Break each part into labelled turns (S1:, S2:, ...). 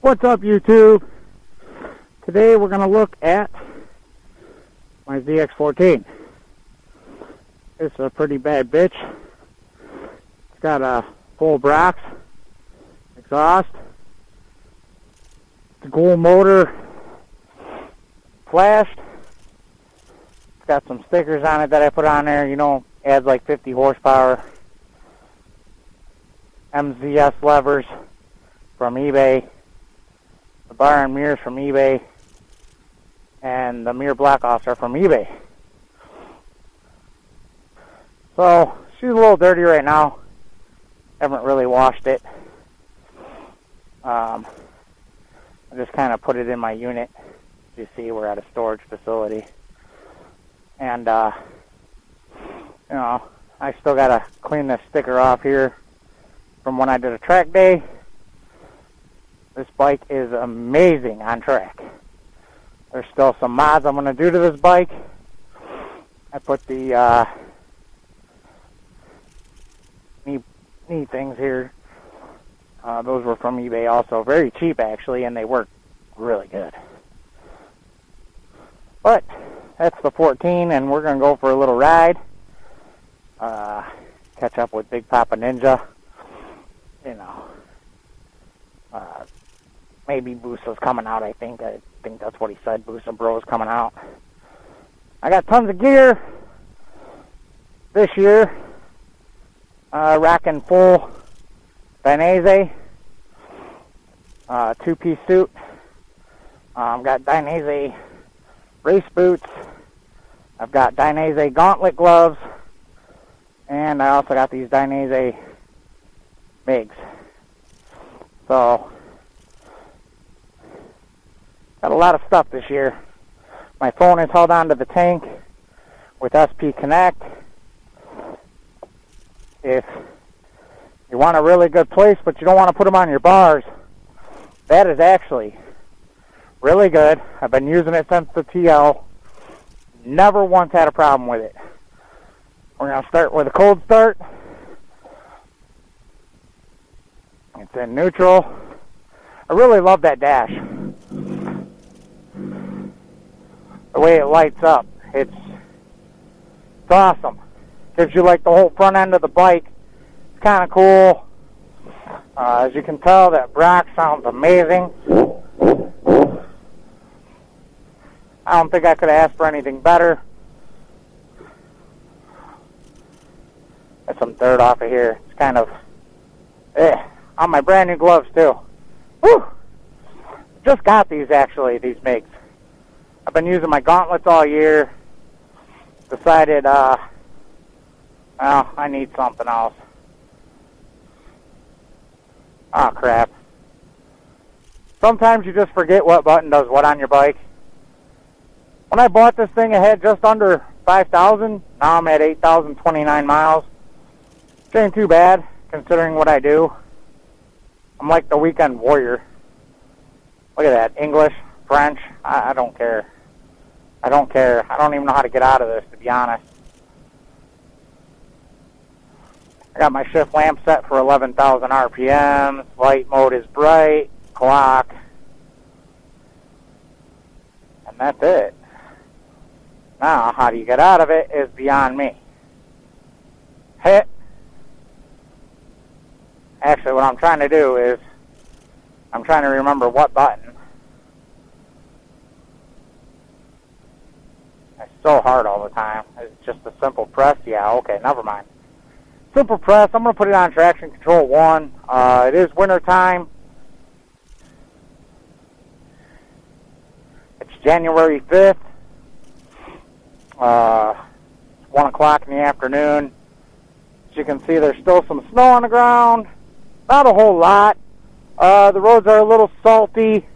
S1: What's up, YouTube? Today we're going to look at my ZX14. It's a pretty bad bitch. It's got a full Brox exhaust, the gold motor flashed. It's got some stickers on it that I put on there, you know, adds like 50 horsepower. MZS levers from eBay. The bar and mirrors from eBay, and the mirror block offs are from eBay. So she's a little dirty right now. Haven't really washed it. I just kind of put it in my unit. As you see, we're at a storage facility, and you know, I still gotta clean this sticker off here from when I did a track day. This bike is amazing on track. There's still some mods I'm going to do to this bike. I put the knee things here. Those were from eBay also. Very cheap, actually, and they work really good. But that's the 14, and we're going to go for a little ride. Catch up with Big Papa Ninja. You know. Maybe Boosa's coming out, I think. I think that's what he said. Boosa Bro's coming out. I got tons of gear this year. Rocking full Dainese. Two-piece suit. Got Dainese race boots. I've got Dainese gauntlet gloves. And I also got these Dainese MIGs. So got a lot of stuff this year. My phone is held onto the tank with SP Connect. If you want a really good place, but you don't want to put them on your bars, that is actually really good. I've been using it since the TL. Never once had a problem with it. We're going to start with a cold start. It's in neutral. I really love that dash. The way it lights up, it's awesome. Gives you like the whole front end of the bike. It's kind of cool. As you can tell, that Brox sounds amazing. I don't think I could have asked for anything better. Get some dirt off of here. It's kind of on my brand new gloves too. Woo! Just got these actually, these MIGs. I've been using my gauntlets all year. Decided, well, I need something else. Oh, crap. Sometimes you just forget what button does what on your bike. When I bought this thing, it had just under 5,000. Now I'm at 8,029 miles. Which ain't too bad, considering what I do. I'm like the weekend warrior. Look at that. English, French, I don't care. I don't care. I don't even know how to get out of this, to be honest. I got my shift lamp set for 11,000 RPMs. Light mode is bright. Clock. And that's it. Now, how do you get out of it is beyond me. Hit. Actually, what I'm trying to do is I'm trying to remember what button. It's so hard all the time. It's just a simple press. Yeah, okay, never mind. Simple press. I'm going to put it on traction control 1. It is winter time. It's January 5th. 1 o'clock in the afternoon. As you can see, there's still some snow on the ground. Not a whole lot. The roads are a little salty.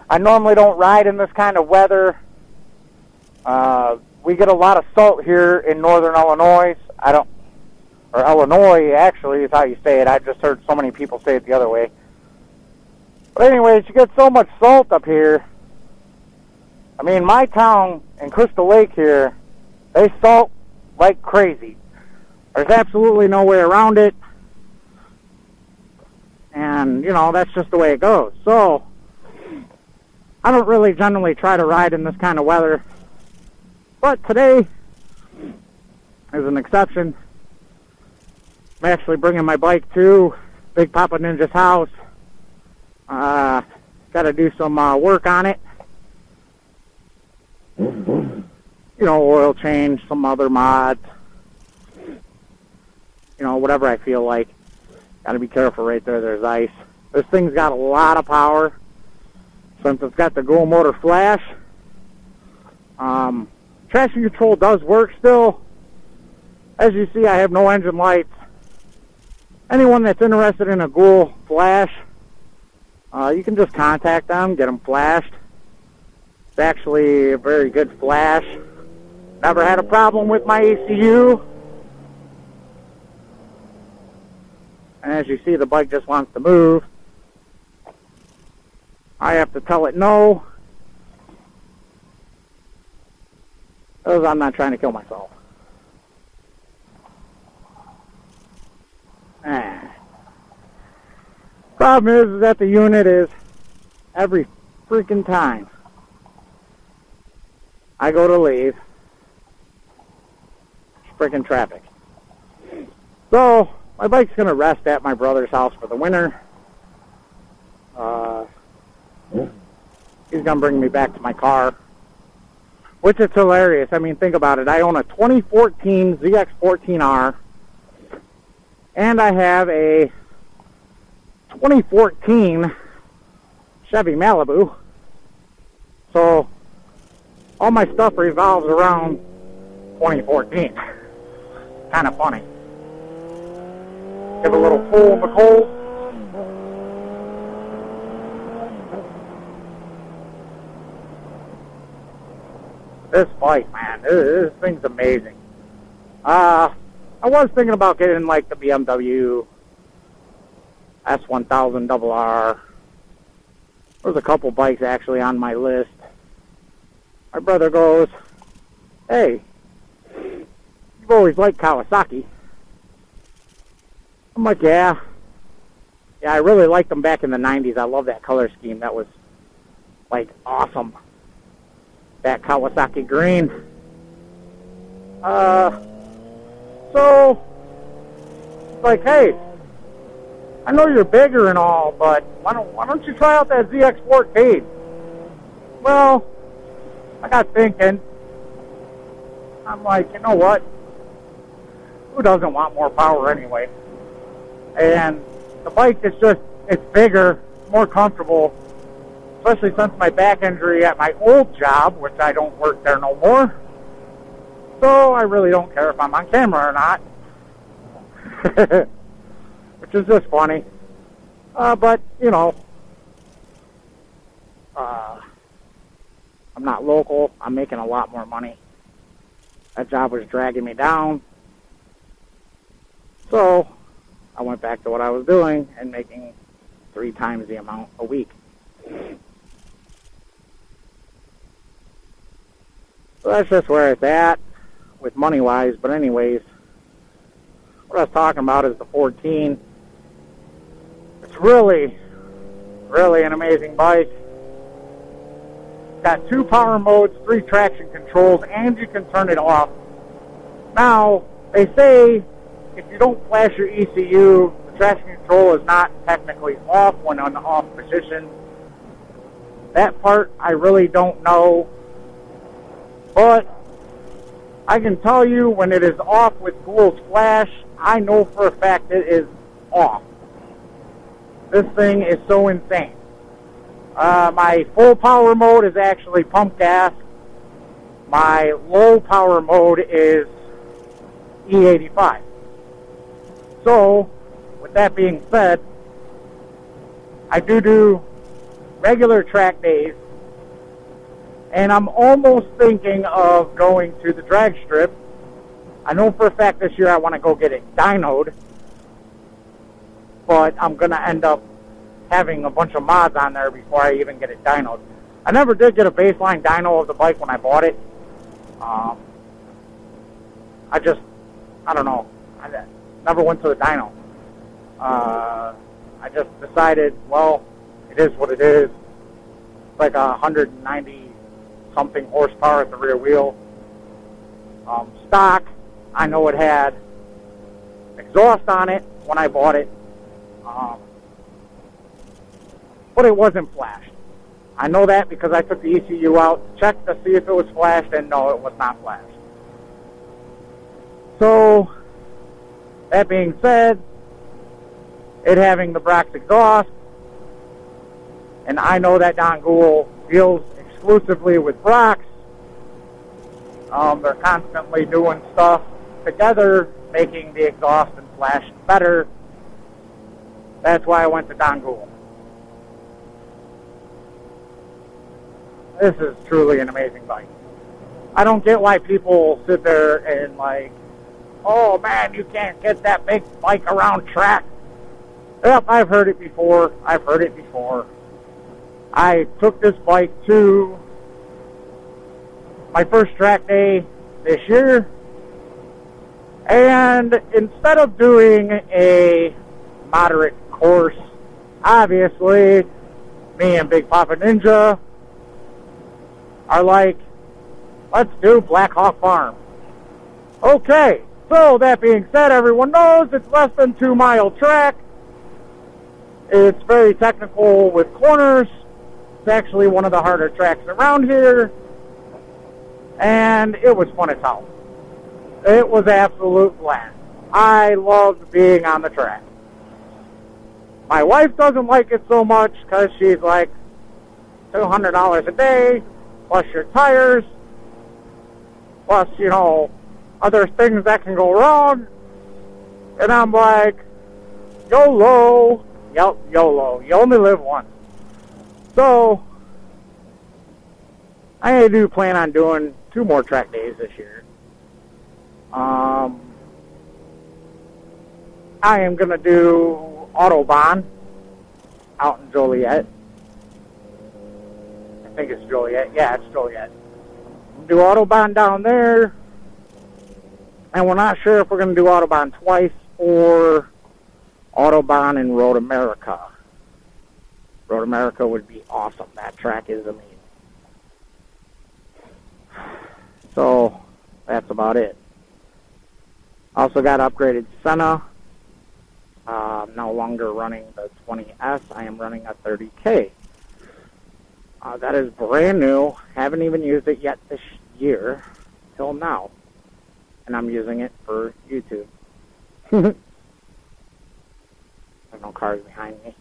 S1: I normally don't ride in this kind of weather. We get a lot of salt here in northern Illinois. Or Illinois, actually, is how you say it. I just heard so many people say it the other way. But anyways, you get so much salt up here. I mean, my town in Crystal Lake here, they salt like crazy. There's absolutely no way around it. And And, you know, that's just the way it goes. So, I don't really generally try to ride in this kind of weather. But today is an exception. I'm actually bringing my bike to Big Papa Ninja's house. Got to do some work on it. You know, oil change, some other mods. You know, whatever I feel like. Got to be careful right there. There's ice. This thing's got a lot of power. Since it's got the Go Motor Flash. Traction control does work still. As you see, I have no engine lights. Anyone that's interested in a Go Flash, you can just contact them, get them flashed. It's actually a very good flash. Never had a problem with my ECU. And as you see, the bike just wants to move. I have to tell it no, because I'm not trying to kill myself. Problem is that the unit is every freaking time I go to leave, freaking traffic. So my bike's gonna rest at my brother's house for the winter. He's gonna bring me back to my car, which is hilarious. I mean, think about it. I own a 2014 ZX14R, and I have a 2014 Chevy Malibu. So all my stuff revolves around 2014. Kind of funny. Give a little pull in the cold. This bike, man, this thing's amazing. I was thinking about getting like the BMW S1000RR. There's a couple bikes actually on my list. My brother goes, "Hey, you've always liked Kawasaki." I'm like, yeah, I really liked them back in the 90s. I love that color scheme. That was like awesome. That Kawasaki green. So, like, hey, I know you're bigger and all, but why don't you try out that ZX14? Well, I got thinking. I'm like, you know what? Who doesn't want more power anyway? And the bike is just, it's bigger, more comfortable, especially since my back injury at my old job, which I don't work there no more. So I really don't care if I'm on camera or not. Which is just funny. But, you know, I'm not local. I'm making a lot more money. That job was dragging me down. So I went back to what I was doing and making 3 times the amount a week. So that's just where it's at with money-wise. But anyways, what I was talking about is the 14. It's really, really an amazing bike. It's got 2 power modes, 3 traction controls, and you can turn it off. Now, they say if you don't flash your ECU, the traction control is not technically off when on the off position. That part I really don't know. But I can tell you when it is off with Google's Flash, I know for a fact it is off. This thing is so insane. My full power mode is actually pump gas. My low power mode is E85. So, with that being said, I do regular track days, and I'm almost thinking of going to the drag strip. I know for a fact this year I want to go get it dynoed, but I'm going to end up having a bunch of mods on there before I even get it dynoed. I never did get a baseline dyno of the bike when I bought it. I don't know. I never went to the dyno. I just decided, well, it is what it is. It's like 190 something horsepower at the rear wheel. Stock, I know it had exhaust on it when I bought it, but it wasn't flashed. I know that because I took the ECU out, checked to see if it was flashed, and no, it was not flashed. So, that being said, it having the Brock's exhaust, and I know that Don Gould deals exclusively with Brock's. They're constantly doing stuff together, making the exhaust and flash better. That's why I went to Don Gould. This is truly an amazing bike. I don't get why people sit there and like, oh man, you can't get that big bike around track. Yep, I've heard it before. I took this bike to my first track day this year, and instead of doing a moderate course, obviously, me and Big Papa Ninja are like, let's do Black Hawk Farm. Okay, so that being said, everyone knows it's less than 2 mile track. It's very technical with corners. It's actually one of the harder tracks around here. And it was fun as hell. It was absolute blast. I loved being on the track. My wife doesn't like it so much because she's like, $200 a day, plus your tires, plus, other things that can go wrong. And I'm like, YOLO. Yep, YOLO. You only live once. So, I do plan on doing 2 more track days this year. I am going to do Autobahn out in Joliet. I think it's Joliet. Yeah, it's Joliet. Do Autobahn down there. And we're not sure if we're going to do Autobahn twice or Autobahn in Road America. Road America would be awesome. That track is amazing. So, that's about it. Also got upgraded Senna. No longer running the 20S. I am running a 30K. That is brand new. Haven't even used it yet this year. Till now. And I'm using it for YouTube. There's no cars behind me.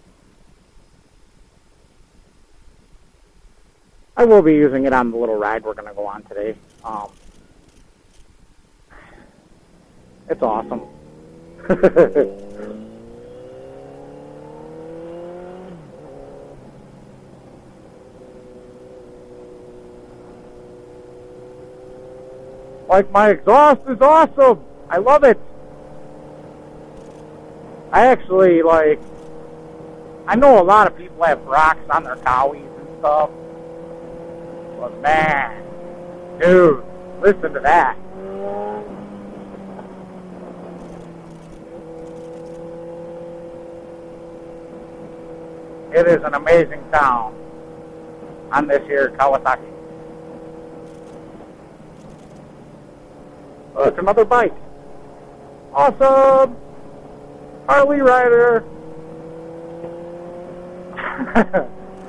S1: I will be using it on the little ride we're going to go on today. It's awesome. Like, my exhaust is awesome. I love it. I actually, I know a lot of people have rocks on their Cowies and stuff. But man, dude, listen to that. It is an amazing sound on this here Kawasaki. Oh, it's another bike. Awesome! Harley rider.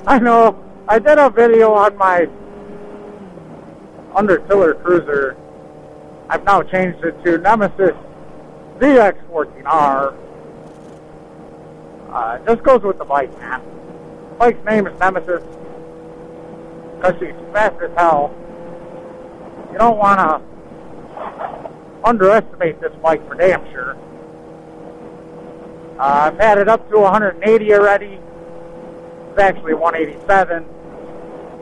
S1: I know. I did a video on my under-tiller cruiser. I've now changed it to Nemesis ZX14R. Just goes with the bike, man. The bike's name is Nemesis because she's fast as hell. You don't want to underestimate this bike for damn sure. I've had it up to 180 already. It's actually 187.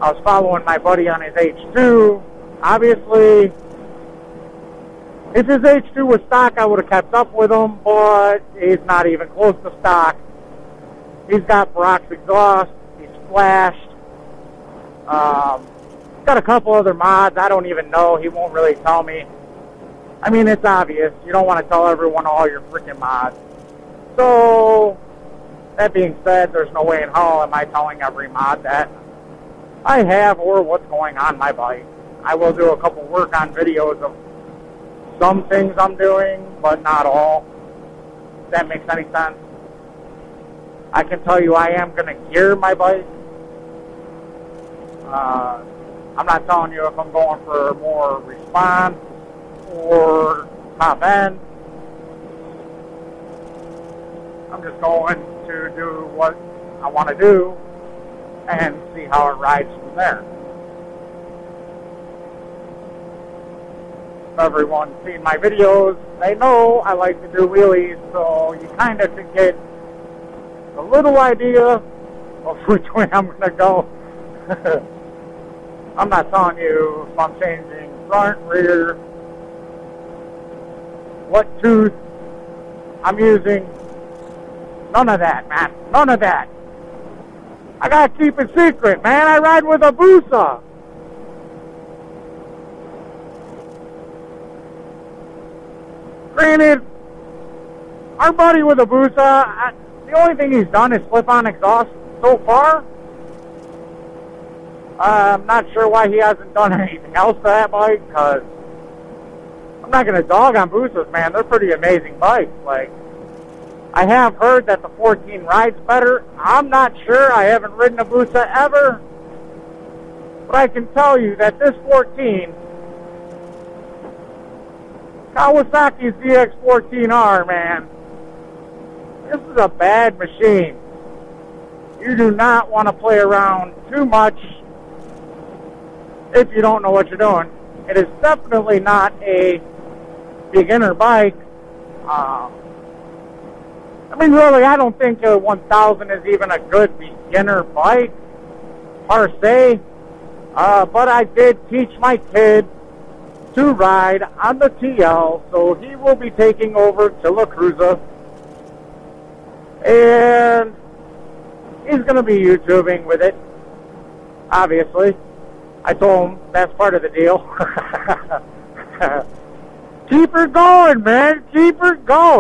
S1: I was following my buddy on his H2. Obviously, if his H2 was stock, I would have kept up with him, but he's not even close to stock. He's got Brock's exhaust. He's flashed. He's got a couple other mods. I don't even know. He won't really tell me. I mean, it's obvious. You don't want to tell everyone all your freaking mods. So, That being said, there's no way in hell am I telling every mod that I have or what's going on my bike. I will do a couple work on videos of some things I'm doing, but not all. If that makes any sense. I can tell you I am going to gear my bike. I'm not telling you if I'm going for more response or top end. I'm just going to do what I want to do and see how it rides from there. If everyone's seen my videos, they know I like to do wheelies, so you kind of can get a little idea of which way I'm going to go. I'm not telling you if I'm changing front, rear, what tooth I'm using. None of that, man. None of that. I gotta keep it secret, man. I ride with a Busa. Granted, our buddy with a Busa, the only thing he's done is slip-on exhaust so far. I'm not sure why he hasn't done anything else to that bike, because I'm not going to dog on Busas, man. They're pretty amazing bikes. Like, I have heard that the 14 rides better. I'm not sure. I haven't ridden a Busa ever. But I can tell you that this 14, Kawasaki ZX14R, man, this is a bad machine. You do not want to play around too much if you don't know what you're doing. It is definitely not a beginner bike. I mean, really, I don't think a 1000 is even a good beginner bike, per se. But I did teach my kid to ride on the TL, so he will be taking over to La Cruza. And he's going to be YouTubing with it, obviously. I told him that's part of the deal. Keep her going, man. Keep her going.